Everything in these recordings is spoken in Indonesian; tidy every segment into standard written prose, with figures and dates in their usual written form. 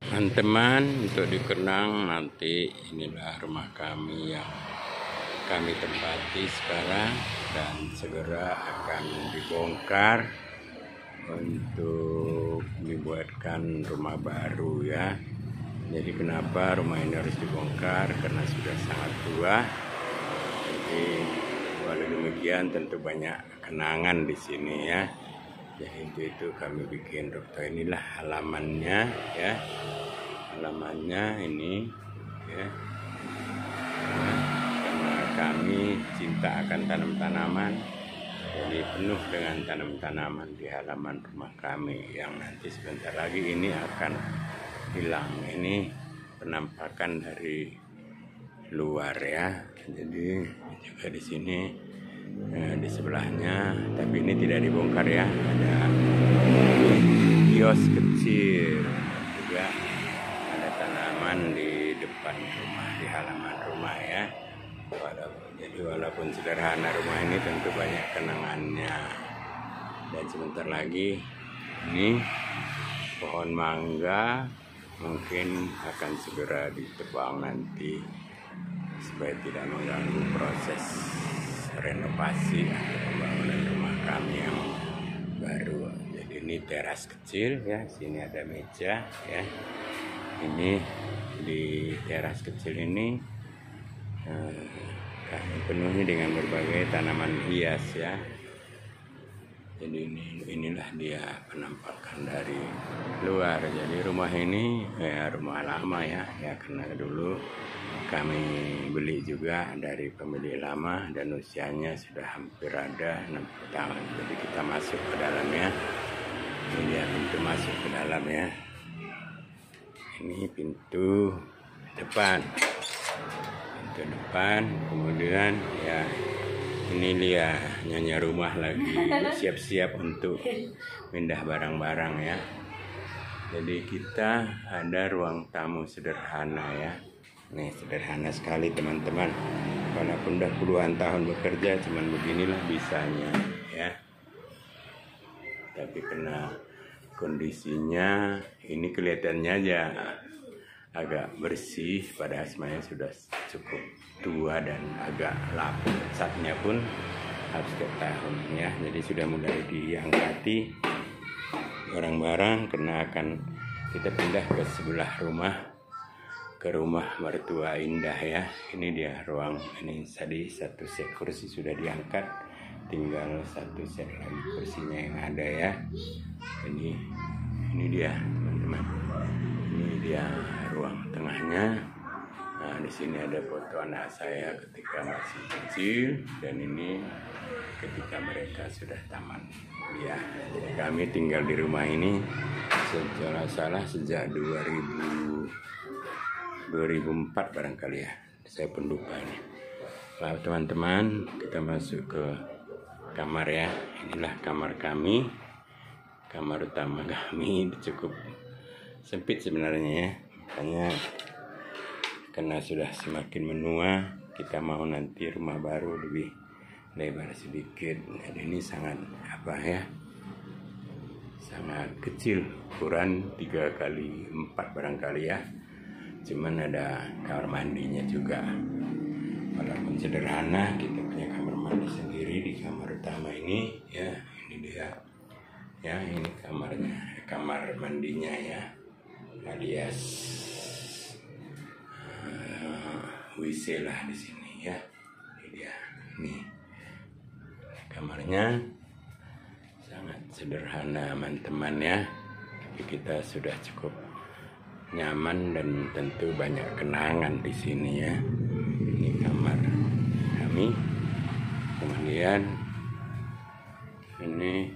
Teman-teman, untuk dikenang nanti inilah rumah kami yang kami tempati sekarang dan segera akan dibongkar untuk dibuatkan rumah baru ya. Jadi kenapa rumah ini harus dibongkar? Karena sudah sangat tua. Jadi walau demikian tentu banyak kenangan di sini ya. Jadi untuk itu kami bikin rooftop. Inilah halamannya ya. Halamannya ini ya. Karena kami cinta akan tanam-tanaman, jadi penuh dengan tanam-tanaman di halaman rumah kami yang nanti sebentar lagi ini akan hilang. Ini penampakan dari luar ya. Jadi juga di sini di sebelahnya, tapi ini tidak dibongkar ya. Ada kios kecil, juga ada tanaman di depan rumah, di halaman rumah ya. Jadi walaupun sederhana rumah ini tentu banyak kenangannya. Dan sebentar lagi ini pohon mangga mungkin akan segera ditebang nanti supaya tidak mengganggu proses renovasi atau pembangunan rumah kami yang baru. Jadi ini teras kecil ya, sini ada meja ya. Ini di teras kecil ini kami penuhi dengan berbagai tanaman hias ya. Jadi inilah dia penampakan dari luar. Jadi rumah ini ya rumah lama ya, karena dulu kami beli juga dari pemilik lama dan usianya sudah hampir ada 60 tahun. Jadi kita masuk ke dalamnya. Ini dia pintu masuk ke dalam ya. Ini pintu depan. Pintu depan, kemudian ya ini dia nyonya rumah lagi siap-siap untuk pindah barang-barang ya. Jadi kita ada ruang tamu sederhana ya. Nih sederhana sekali teman-teman. Walaupun udah puluhan tahun bekerja, cuman beginilah bisanya ya. Tapi karena kondisinya ini kelihatannya aja agak bersih, pada asmanya sudah cukup tua dan agak lapuk. Catnya pun harus setiap tahun ya. Jadi sudah mulai diangkati barang-barang karena akan kita pindah ke sebelah rumah, ke rumah mertua Indah ya. Ini dia ruang ini. Tadi satu set kursi sudah diangkat, tinggal satu set lagi kursinya yang ada ya. Ini dia teman-teman. Ini dia ruang tengahnya. Nah, di sini ada foto anak saya ketika masih kecil dan ini ketika mereka sudah taman kuliah. Jadi kami tinggal di rumah ini salah sejak 2004 barangkali ya. Saya pun lupa ini. Lalu teman-teman, kita masuk ke kamar ya. Inilah kamar kami. Kamar utama kami cukup sempit sebenarnya ya. Makanya karena sudah semakin menua, kita mau nanti rumah baru lebih lebar sedikit. Jadi ini sangat sangat kecil, ukuran 3x4 barangkali ya. Cuman ada kamar mandinya juga. Walaupun sederhana, kita punya kamar mandi sendiri di kamar utama ini ya. Ini dia ya, ini kamarnya, kamar mandinya ya, alias WC lah di sini ya. Ini dia, ini kamarnya sangat sederhana teman-teman ya, tapi kita sudah cukup nyaman dan tentu banyak kenangan di sini ya. Ini kamar kami. Kemudian ini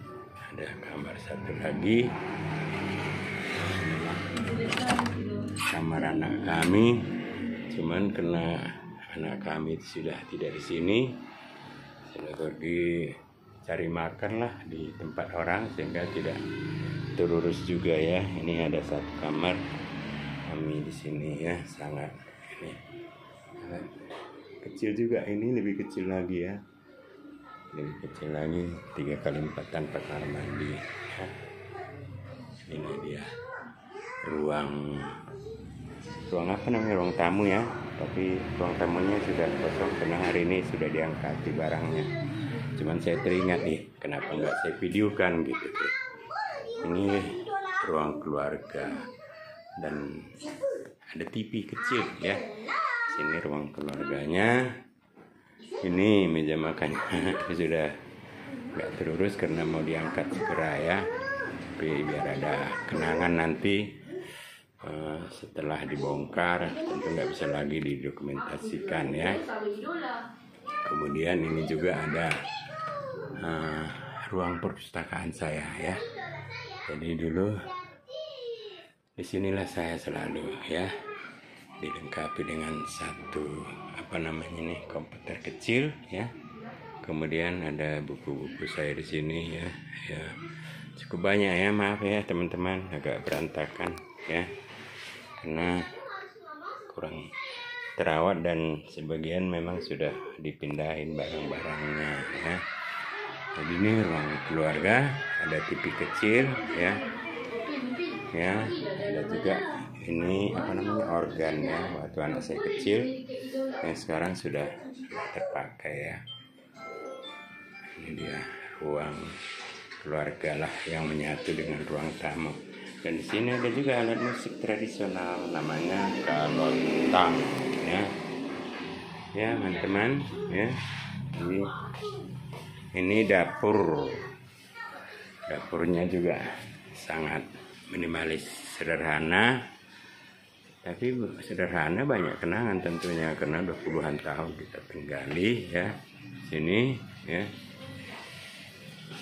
ada kamar satu lagi, kamar anak kami. Cuman karena anak kami sudah tidak di sini, sudah pergi cari makan lah di tempat orang sehingga tidak terurus juga ya. Ini ada satu kamar kami di sini ya, sangat kecil juga. Ini lebih kecil lagi ya, lebih kecil lagi, 3x4 tanpa kamar mandi ya. Ini dia ruang apa namanya, ruang tamu ya, tapi ruang tamunya sudah kosong karena hari ini sudah diangkat barangnya. Cuman saya teringat nih, kenapa nggak saya videokan gitu sih. Ini ruang keluarga dan ada TV kecil ya. Sini ruang keluarganya. Ini meja makannya sudah nggak terurus karena mau diangkat segera ya. Tapi biar ada kenangan nanti. Setelah dibongkar tentu nggak bisa lagi didokumentasikan ya. Kemudian ini juga ada ruang perpustakaan saya ya. Jadi dulu disinilah saya selalu ya, dilengkapi dengan satu komputer kecil ya. Kemudian ada buku-buku saya di sini ya. Ya cukup banyak ya, maaf ya teman-teman, agak berantakan ya. Karena kurang terawat dan sebagian memang sudah dipindahin barang-barangnya ya. Jadi ini ruang keluarga, ada TV kecil ya. Ya, ada juga ini organ ya, waktu anak saya kecil yang sekarang sudah terpakai ya. Ini dia ruang keluarga lah yang menyatu dengan ruang tamu. Dan di sini ada juga alat musik tradisional namanya kalontang ya. Ya, teman-teman ya. Ini dapur. Dapurnya juga sangat minimalis, sederhana. Tapi sederhana banyak kenangan tentunya karena udah puluhan tahun kita tinggali ya. Sini ya.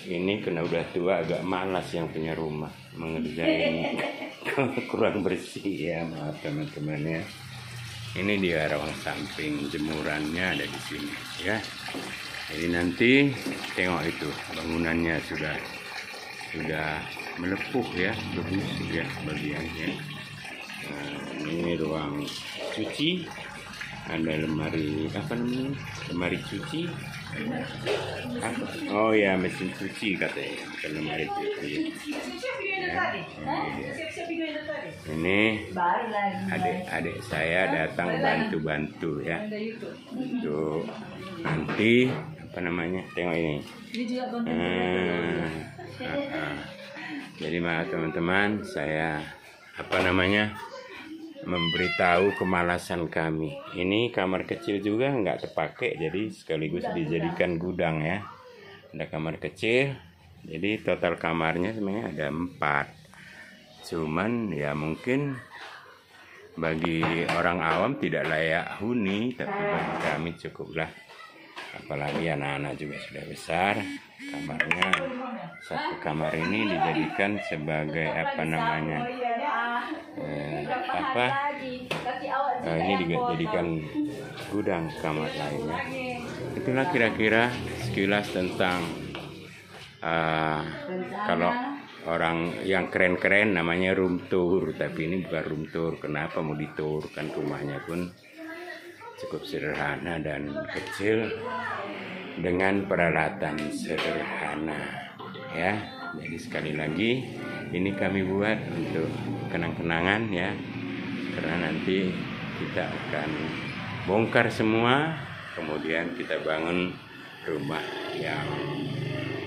Ini karena udah tua agak malas yang punya rumah mengerjain kurang bersih ya, maaf teman-teman ya. Ini dia ruang samping, jemurannya ada di sini ya. Jadi nanti tengok itu bangunannya sudah melepuh ya, berbusuk ya bagiannya. Ini ruang cuci, ada lemari lemari cuci. Oh ya, mesin cuci katanya, bukan lemari cuci ya. Ini adik saya datang bantu-bantu ya, untuk nanti tengok ini. Jadi maaf teman-teman, saya memberitahu kemalasan kami. Ini kamar kecil juga nggak terpakai, jadi sekaligus dijadikan gudang ya. Ada kamar kecil, jadi total kamarnya sebenarnya ada 4. Cuman ya mungkin bagi orang awam tidak layak huni, tapi bagi kami cukuplah. Apalagi anak-anak juga sudah besar. Kamarnya, satu kamar ini dijadikan sebagai ini dijadikan gudang kamar lainnya. Itulah kira-kira sekilas tentang kalau orang yang keren-keren namanya room tour, tapi ini bukan room tour. Kenapa mau ditour? Kan rumahnya pun cukup sederhana dan kecil dengan peralatan sederhana ya. Jadi sekali lagi ini kami buat untuk kenang-kenangan ya, karena nanti kita akan bongkar semua, kemudian kita bangun rumah yang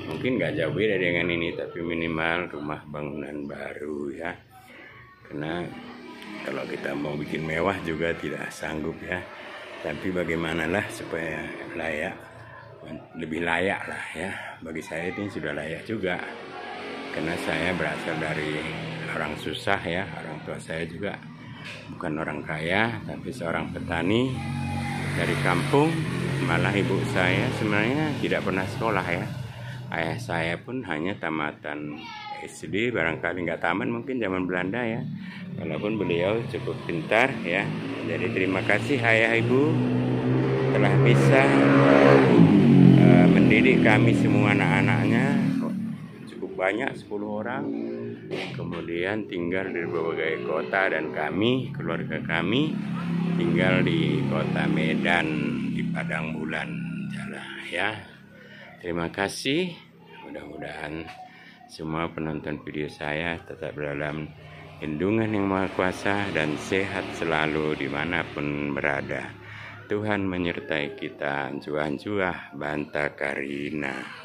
mungkin nggak jauh beda dengan ini, tapi minimal rumah bangunan baru ya. Karena kalau kita mau bikin mewah juga tidak sanggup ya, tapi bagaimanalah supaya lebih layak lah ya. Bagi saya ini sudah layak juga, karena saya berasal dari orang susah ya. Orang tua saya juga bukan orang kaya, tapi seorang petani dari kampung. Malah ibu saya sebenarnya tidak pernah sekolah ya. Ayah saya pun hanya tamatan SD, barangkali nggak tamat mungkin zaman Belanda ya. Walaupun beliau cukup pintar ya. Jadi terima kasih ayah ibu telah bisa mendidik kami semua anak-anaknya, cukup banyak 10 orang. Kemudian tinggal di berbagai kota, dan kami, keluarga kami tinggal di kota Medan, di Padang Bulan Jalan ya. Terima kasih. Mudah-mudahan semua penonton video saya tetap dalam lindungan yang Maha Kuasa, dan sehat selalu dimanapun berada. Tuhan menyertai kita. Juah-juah Banta Karina.